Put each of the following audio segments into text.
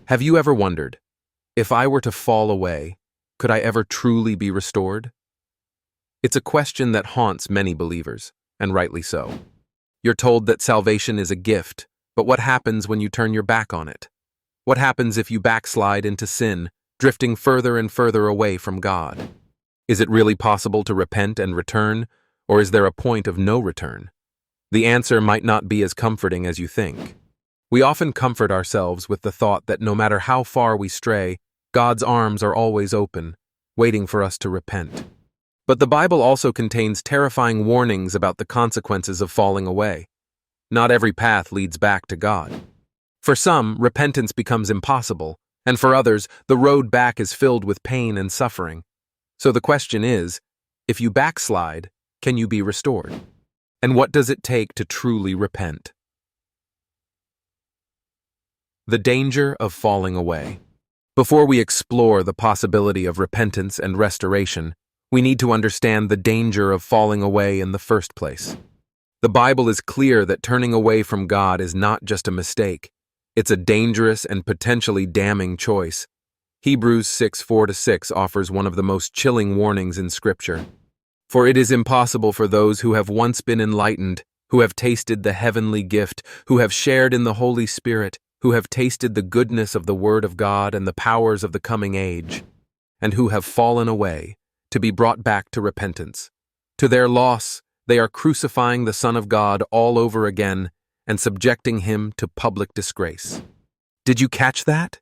Have you ever wondered, if I were to fall away, could I ever truly be restored? It's a question that haunts many believers, and rightly so. You're told that salvation is a gift, but what happens when you turn your back on it? What happens if you backslide into sin, drifting further and further away from God? Is it really possible to repent and return, or is there a point of no return? The answer might not be as comforting as you think. We often comfort ourselves with the thought that no matter how far we stray, God's arms are always open, waiting for us to repent. But the Bible also contains terrifying warnings about the consequences of falling away. Not every path leads back to God. For some, repentance becomes impossible, and for others, the road back is filled with pain and suffering. So the question is, if you backslide, can you be restored? And what does it take to truly repent? The danger of falling away. Before we explore the possibility of repentance and restoration, we need to understand the danger of falling away in the first place. The Bible is clear that turning away from God is not just a mistake. It's a dangerous and potentially damning choice. Hebrews 6:4-6 offers one of the most chilling warnings in Scripture. For it is impossible for those who have once been enlightened, who have tasted the heavenly gift, who have shared in the Holy Spirit, who have tasted the goodness of the Word of God and the powers of the coming age, and who have fallen away, to be brought back to repentance. To their loss, they are crucifying the Son of God all over again and subjecting him to public disgrace. Did you catch that?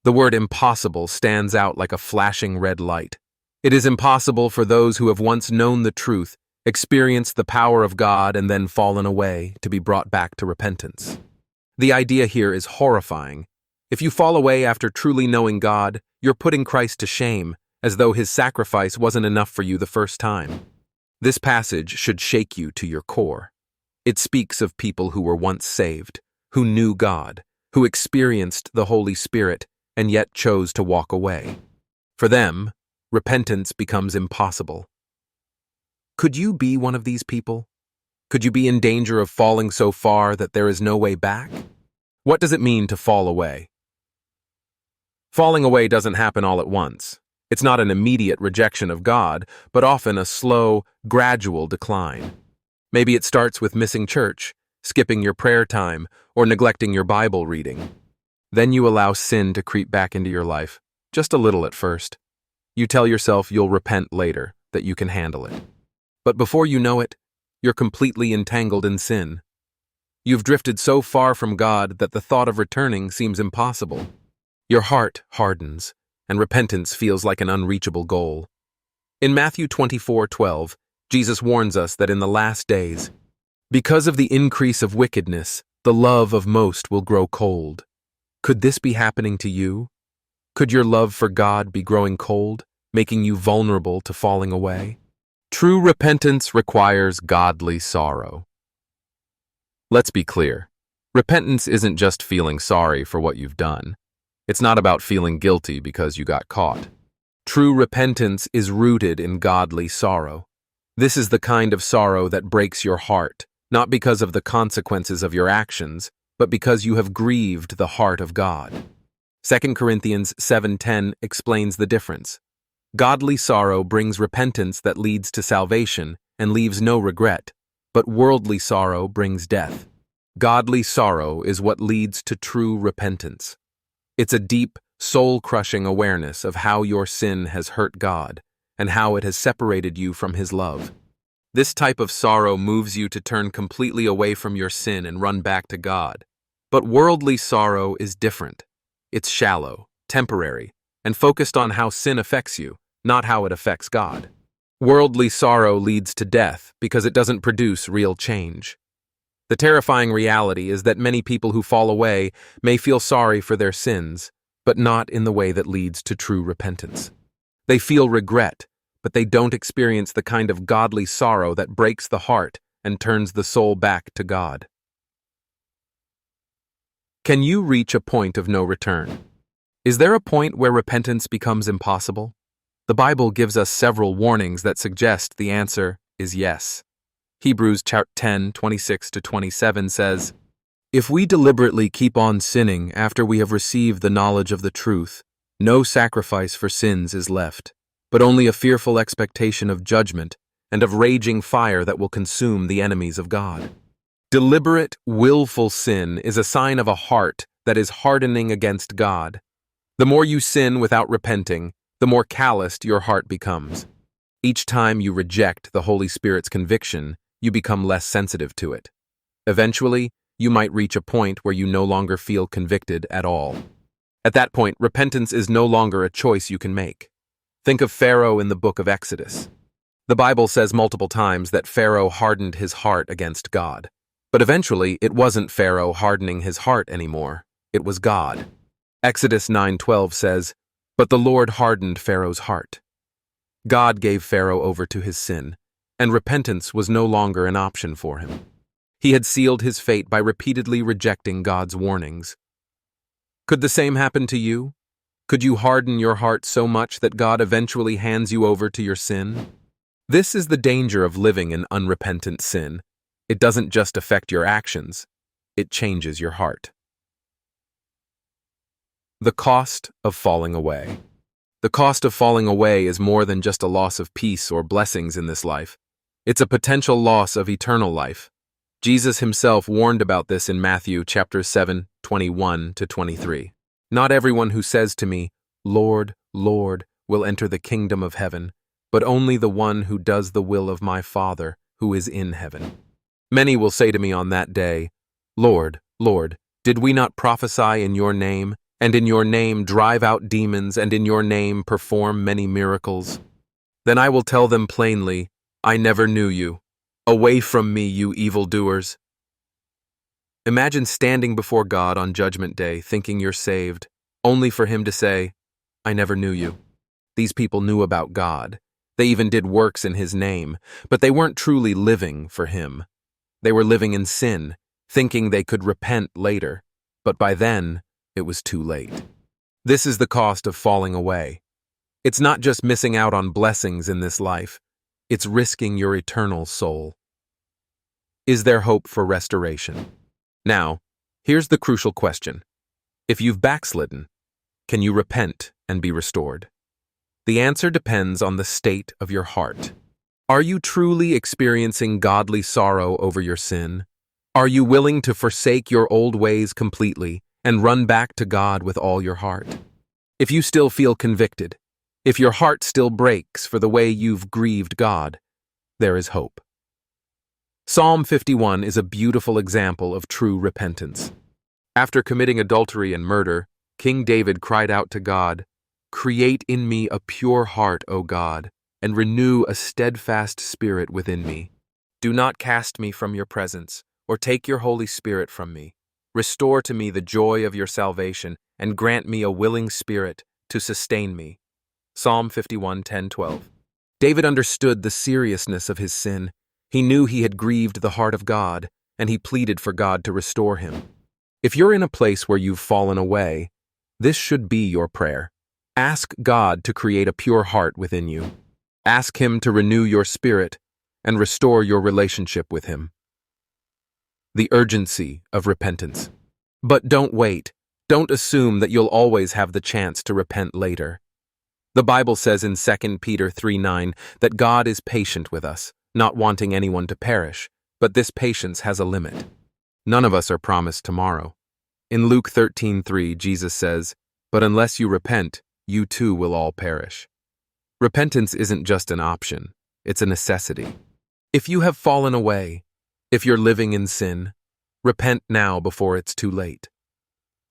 The word impossible stands out like a flashing red light. It is impossible for those who have once known the truth, experienced the power of God, and then fallen away to be brought back to repentance. The idea here is horrifying. If you fall away after truly knowing God, you're putting Christ to shame, as though his sacrifice wasn't enough for you the first time. This passage should shake you to your core. It speaks of people who were once saved, who knew God, who experienced the Holy Spirit, and yet chose to walk away. For them, repentance becomes impossible. Could you be one of these people? Could you be in danger of falling so far that there is no way back? What does it mean to fall away? Falling away doesn't happen all at once. It's not an immediate rejection of God, but often a slow, gradual decline. Maybe it starts with missing church, skipping your prayer time, or neglecting your Bible reading. Then you allow sin to creep back into your life, just a little at first. You tell yourself you'll repent later, that you can handle it. But before you know it, you're completely entangled in sin. You've drifted so far from God that the thought of returning seems impossible. Your heart hardens, and repentance feels like an unreachable goal. In Matthew 24:12, Jesus warns us that in the last days, because of the increase of wickedness, the love of most will grow cold. Could this be happening to you? Could your love for God be growing cold, making you vulnerable to falling away? True repentance requires godly sorrow. Let's be clear. Repentance isn't just feeling sorry for what you've done. It's not about feeling guilty because you got caught. True repentance is rooted in godly sorrow. This is the kind of sorrow that breaks your heart, not because of the consequences of your actions, but because you have grieved the heart of God. 2 Corinthians 7:10 explains the difference. Godly sorrow brings repentance that leads to salvation and leaves no regret, but worldly sorrow brings death. Godly sorrow is what leads to true repentance. It's a deep, soul-crushing awareness of how your sin has hurt God and how it has separated you from his love. This type of sorrow moves you to turn completely away from your sin and run back to God. But worldly sorrow is different. It's shallow, temporary, and focused on how sin affects you, not how it affects God. Worldly sorrow leads to death because it doesn't produce real change. The terrifying reality is that many people who fall away may feel sorry for their sins, but not in the way that leads to true repentance. They feel regret, but they don't experience the kind of godly sorrow that breaks the heart and turns the soul back to God. Can you reach a point of no return? Is there a point where repentance becomes impossible? The Bible gives us several warnings that suggest the answer is yes. Hebrews 10:26-27 says, If we deliberately keep on sinning after we have received the knowledge of the truth, no sacrifice for sins is left, but only a fearful expectation of judgment and of raging fire that will consume the enemies of God. Deliberate, willful sin is a sign of a heart that is hardening against God. The more you sin without repenting, the more calloused your heart becomes. Each time you reject the Holy Spirit's conviction, you become less sensitive to it. Eventually, you might reach a point where you no longer feel convicted at all. At that point, repentance is no longer a choice you can make. Think of Pharaoh in the book of Exodus. The Bible says multiple times that Pharaoh hardened his heart against God. But eventually, it wasn't Pharaoh hardening his heart anymore. It was God. Exodus 9:12 says, "But the Lord hardened Pharaoh's heart." God gave Pharaoh over to his sin, and repentance was no longer an option for him. He had sealed his fate by repeatedly rejecting God's warnings. Could the same happen to you? Could you harden your heart so much that God eventually hands you over to your sin? This is the danger of living in unrepentant sin. It doesn't just affect your actions, it changes your heart. The cost of falling away. The cost of falling away is more than just a loss of peace or blessings in this life. It's a potential loss of eternal life. Jesus himself warned about this in Matthew chapter 7, 21-23. "Not everyone who says to me, 'Lord, Lord,' will enter the kingdom of heaven, but only the one who does the will of my Father who is in heaven. Many will say to me on that day, 'Lord, Lord, did we not prophesy in your name, and in your name drive out demons, and in your name perform many miracles?' Then I will tell them plainly, 'I never knew you. Away from me, you evildoers.'" Imagine standing before God on Judgment Day thinking you're saved, only for him to say, "I never knew you." These people knew about God. They even did works in his name, but they weren't truly living for him. They were living in sin, thinking they could repent later, but by then, it was too late. This is the cost of falling away. It's not just missing out on blessings in this life, it's risking your eternal soul. Is there hope for restoration? Now, here's the crucial question. If you've backslidden, can you repent and be restored? The answer depends on the state of your heart. Are you truly experiencing godly sorrow over your sin? Are you willing to forsake your old ways completely and run back to God with all your heart? If you still feel convicted, if your heart still breaks for the way you've grieved God, there is hope. Psalm 51 is a beautiful example of true repentance. After committing adultery and murder, King David cried out to God, "Create in me a pure heart, O God, and renew a steadfast spirit within me. Do not cast me from your presence, or take your Holy Spirit from me. Restore to me the joy of your salvation, and grant me a willing spirit to sustain me." Psalm 51, 10-12. David understood the seriousness of his sin. He knew he had grieved the heart of God, and he pleaded for God to restore him. If you're in a place where you've fallen away, this should be your prayer. Ask God to create a pure heart within you. Ask him to renew your spirit and restore your relationship with him. The urgency of repentance. But don't wait. Don't assume that you'll always have the chance to repent later. The Bible says in 2 Peter 3:9 that God is patient with us, not wanting anyone to perish, but this patience has a limit. None of us are promised tomorrow. In Luke 13:3, Jesus says, "But unless you repent, you too will all perish." Repentance isn't just an option, it's a necessity. If you have fallen away, if you're living in sin, repent now before it's too late.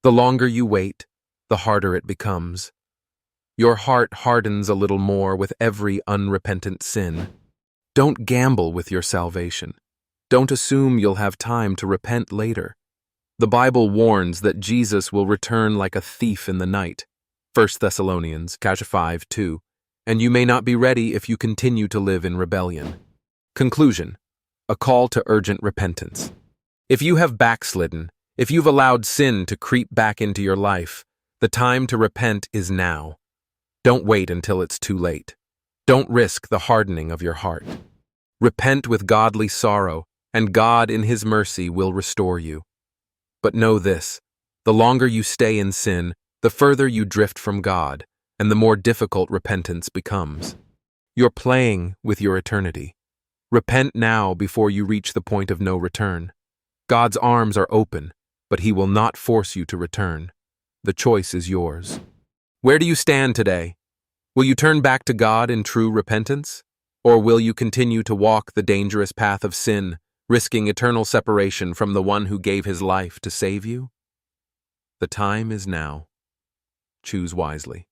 The longer you wait, the harder it becomes. Your heart hardens a little more with every unrepentant sin. Don't gamble with your salvation. Don't assume you'll have time to repent later. The Bible warns that Jesus will return like a thief in the night. 1 Thessalonians 5:2. And you may not be ready if you continue to live in rebellion. Conclusion: a call to urgent repentance. If you have backslidden, if you've allowed sin to creep back into your life, the time to repent is now. Don't wait until it's too late. Don't risk the hardening of your heart. Repent with godly sorrow, and God in His mercy will restore you. But know this, the longer you stay in sin, the further you drift from God, and the more difficult repentance becomes. You're playing with your eternity. Repent now before you reach the point of no return. God's arms are open, but He will not force you to return. The choice is yours. Where do you stand today? Will you turn back to God in true repentance? Or will you continue to walk the dangerous path of sin, risking eternal separation from the one who gave His life to save you? The time is now. Choose wisely.